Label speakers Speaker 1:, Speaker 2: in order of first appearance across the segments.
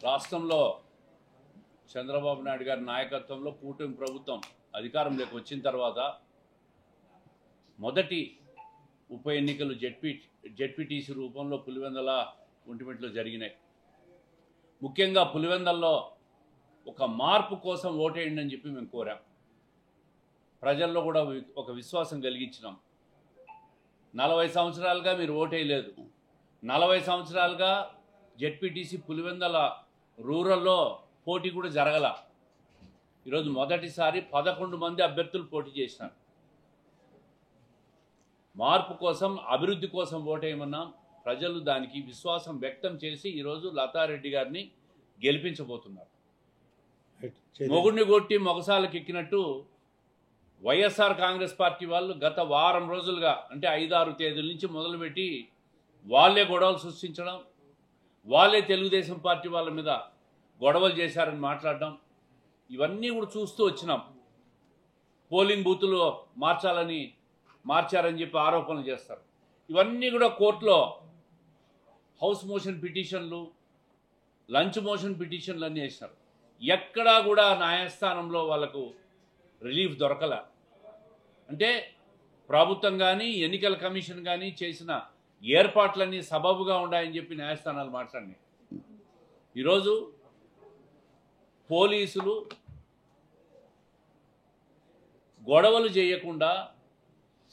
Speaker 1: రాష్ట్రంలో చంద్రబాబు నాయుడు గారి నాయకత్వంలో కూటమి ప్రభుత్వం అధికారంలోకి వచ్చిన తర్వాత మొదటి ఉప ఎన్నికలు జెడ్పీటీసీ రూపంలో పులివెందల ఒంటిమిట్టలో జరిగినాయి. ముఖ్యంగా పులివెందల్లో ఒక మార్పు కోసం ఓటేయండి అని చెప్పి మేము కోరాం. ప్రజల్లో కూడా ఒక విశ్వాసం కలిగించినాం. 40 సంవత్సరాలుగా మీరు ఓటేయలేదు. 40 సంవత్సరాలుగా జెడ్పీటీసీ పులివెందల రూరల్లో పోటీ కూడా జరగల. ఈరోజు మొదటిసారి 11 మంది అభ్యర్థులు పోటీ చేసినారు. మార్పు కోసం, అభివృద్ధి కోసం ఓటేయమన్నాం. ప్రజలు దానికి విశ్వాసం వ్యక్తం చేసి ఈరోజు లతారెడ్డి గారిని గెలిపించబోతున్నారు. మొగుడిని కొట్టి మొగసాలకు ఎక్కినట్టు వైఎస్ఆర్ కాంగ్రెస్ పార్టీ వాళ్ళు గత వారం రోజులుగా, అంటే 5-6 తేదీల నుంచి మొదలుపెట్టి వాళ్ళే గొడవలు సృష్టించడం, వాళ్ళే తెలుగుదేశం పార్టీ వాళ్ళ మీద గొడవలు చేశారని మాట్లాడడం, ఇవన్నీ కూడా చూస్తూ వచ్చినాం. పోలింగ్ బూతులు మార్చారని చెప్పి ఆరోపణలు చేస్తారు. ఇవన్నీ కూడా కోర్టులో హౌస్ మోషన్ పిటిషన్లు, లంచ్ మోషన్ పిటిషన్లు అన్నీ వేసినారు. ఎక్కడా కూడా న్యాయస్థానంలో వాళ్ళకు రిలీఫ్ దొరకల. అంటే ప్రభుత్వం కానీ ఎన్నికల కమిషన్ కానీ చేసిన ఏర్పాట్లన్నీ సబబుగా ఉన్నాయని చెప్పి న్యాయస్థానాలు మాట్లాడినాయి. ఈరోజు పోలీసులు గొడవలు చేయకుండా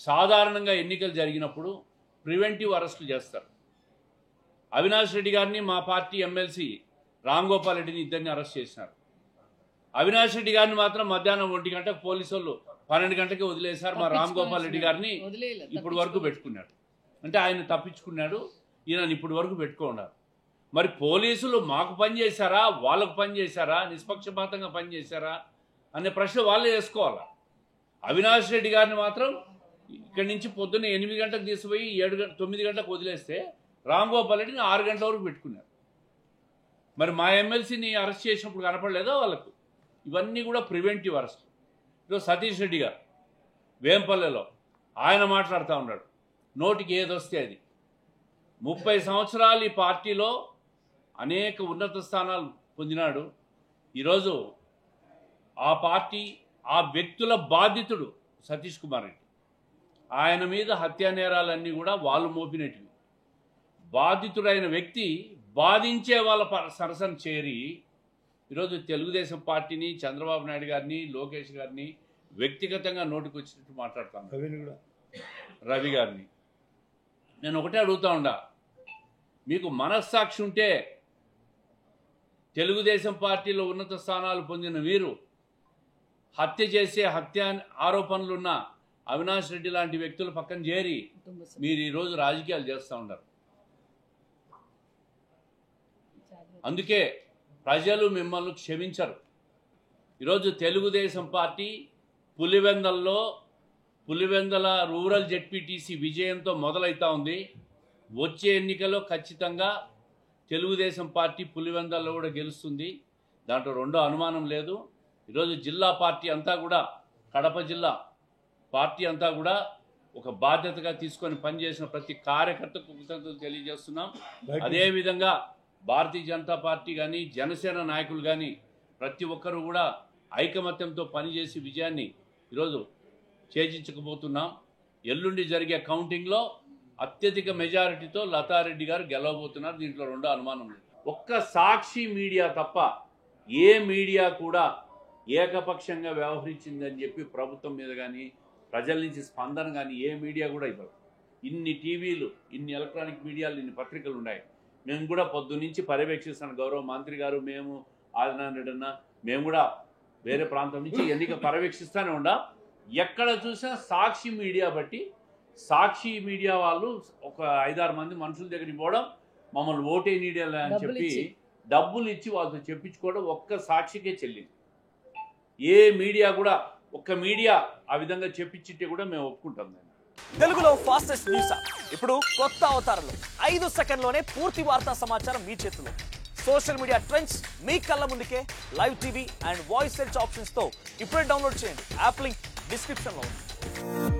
Speaker 1: సాధారణంగా ఎన్నికలు జరిగినప్పుడు ప్రివెంటివ్ అరెస్టులు చేస్తారు. అవినాష్ రెడ్డి గారిని, మా పార్టీ ఎమ్మెల్సీ రామ్ గోపాల్ రెడ్డిని, ఇద్దరిని అరెస్ట్ చేసినారు. అవినాష్ రెడ్డి గారిని మాత్రం మధ్యాహ్నం 1 గంటకు పోలీసు వాళ్ళు 12 గంటకే వదిలేశారు. మా రామ్ గోపాల్ రెడ్డి గారిని ఇప్పటి వరకు పెట్టుకున్నాడు. అంటే ఆయన తప్పించుకున్నాడు, ఈయన ఇప్పటి వరకు పెట్టుకున్నారు. మరి పోలీసులు మాకు పని చేశారా, వాళ్ళకు పని చేశారా, నిష్పక్షపాతంగా పని చేశారా అనే ప్రశ్న వాళ్ళే వేసుకోవాలి. అవినాష్ రెడ్డి గారిని మాత్రం ఇక్కడి నుంచి పొద్దున్న 8 గంటలకు తీసుకుపోయి 9 గంటలకు వదిలేస్తే రామ్ గోపాల్ రెడ్డిని 6 గంటల వరకు పెట్టుకున్నారు. మరి మా ఎమ్మెల్సీని అరెస్ట్ చేసినప్పుడు కనపడలేదా వాళ్ళకు? ఇవన్నీ కూడా ప్రివెంటివ్ అరెస్ట్. ఈరోజు సతీష్ రెడ్డి గారు వేంపల్లెలో ఆయన మాట్లాడుతూ ఉన్నాడు, నోటికి ఏదొస్తే అది. 30 సంవత్సరాలు ఈ పార్టీలో అనేక ఉన్నత స్థానాలు పొందినాడు. ఈరోజు ఆ పార్టీ, ఆ వ్యక్తుల బాధితుడు సతీష్ కుమార్ రెడ్డి. ఆయన మీద హత్యా నేరాలన్నీ కూడా వాళ్ళు మోపినటివి. బాధితుడైన వ్యక్తి బాధించే వాళ్ళ సరసన చేరి ఈరోజు తెలుగుదేశం పార్టీని, చంద్రబాబు నాయుడు గారిని, లోకేష్ గారిని వ్యక్తిగతంగా నోటికి వచ్చినట్టు మాట్లాడుతాను. రవి గారిని నేను ఒకటే అడుగుతా ఉండా, మీకు మనస్సాక్షి ఉంటే తెలుగుదేశం పార్టీలో ఉన్నత స్థానాలు పొందిన మీరు హత్య చేసే ఆరోపణలున్న అవినాష్ రెడ్డి లాంటి వ్యక్తులు పక్కన చేరి మీరు ఈరోజు రాజకీయాలు చేస్తూ ఉన్నారు. అందుకే ప్రజలు మిమ్మల్ని క్షమించరు. ఈరోజు Telugu Desam party Pulivendula rural ZPTC విజయంతో మొదలవుతూ ఉంది. వచ్చే ఎన్నికల్లో ఖచ్చితంగా తెలుగుదేశం పార్టీ పులివెందల్లో కూడా గెలుస్తుంది. దాంట్లో రెండో అనుమానం లేదు. ఈరోజు జిల్లా పార్టీ అంతా కూడా, కడప జిల్లా పార్టీ అంతా కూడా ఒక బాధ్యతగా తీసుకొని పనిచేసిన ప్రతి కార్యకర్తకు కృతజ్ఞతలు తెలియజేస్తున్నాం. అదేవిధంగా భారతీయ జనతా పార్టీ కానీ, జనసేన నాయకులు కానీ ప్రతి ఒక్కరూ కూడా ఐకమత్యంతో పనిచేసి విజయాన్ని ఈరోజు చేజించకపోతున్నాం. ఎల్లుండి జరిగే కౌంటింగ్లో అత్యధిక మెజారిటీతో లతారెడ్డి గారు గెలవబోతున్నారు. దీంట్లో రెండో అనుమానం లేదు. ఒక్క సాక్షి మీడియా తప్ప ఏ మీడియా కూడా ఏకపక్షంగా వ్యవహరించిందని చెప్పి ప్రభుత్వం మీద కానీ, ప్రజల నుంచి స్పందన కానీ ఏ మీడియా కూడా ఇవ్వదు. ఇన్ని టీవీలు, ఇన్ని ఎలక్ట్రానిక్ మీడియాలు, ఇన్ని పత్రికలు ఉన్నాయి. మేము కూడా పొద్దున్నుంచి పర్యవేక్షిస్తాను. గౌరవ మంత్రి గారు, మేము, ఆదినారాయణ రెడ్డి అన్న, మేము కూడా వేరే ప్రాంతం నుంచి ఎన్నిక పర్యవేక్షిస్తూనే ఉండా. ఎక్కడ చూసినా సాక్షి మీడియా బట్టి, సాక్షి మీడియా వాళ్ళు ఒక 5-6 మంది మనుషుల దగ్గరికి పోవడం, మమ్మల్ని ఓటే మీడియా అని చెప్పి డబ్బులు ఇచ్చి వాళ్ళతో చెప్పించుకోవడం ఒక్క సాక్షికే చెల్లింది. ఏ మీడియా కూడా, ఒక్క మీడియా ఆ విధంగా చెప్పించింటే కూడా మేము ఒప్పుకుంటాం.
Speaker 2: తెలుగులో ఫాస్టెస్ట్ న్యూస్ ఇప్పుడు కొత్త అవతారంలో 5 సెకండ్లోనే పూర్తి వార్తా సమాచారం మీ చేతిలో. సోషల్ మీడియా ట్రెండ్స్ మీ కళ్ళ ముందుకే live TV and voice search options తో ఇప్పుడే డౌన్లోడ్ చేయండి. యాప్ లింక్ డిస్క్రిప్షన్ లో ఉంది.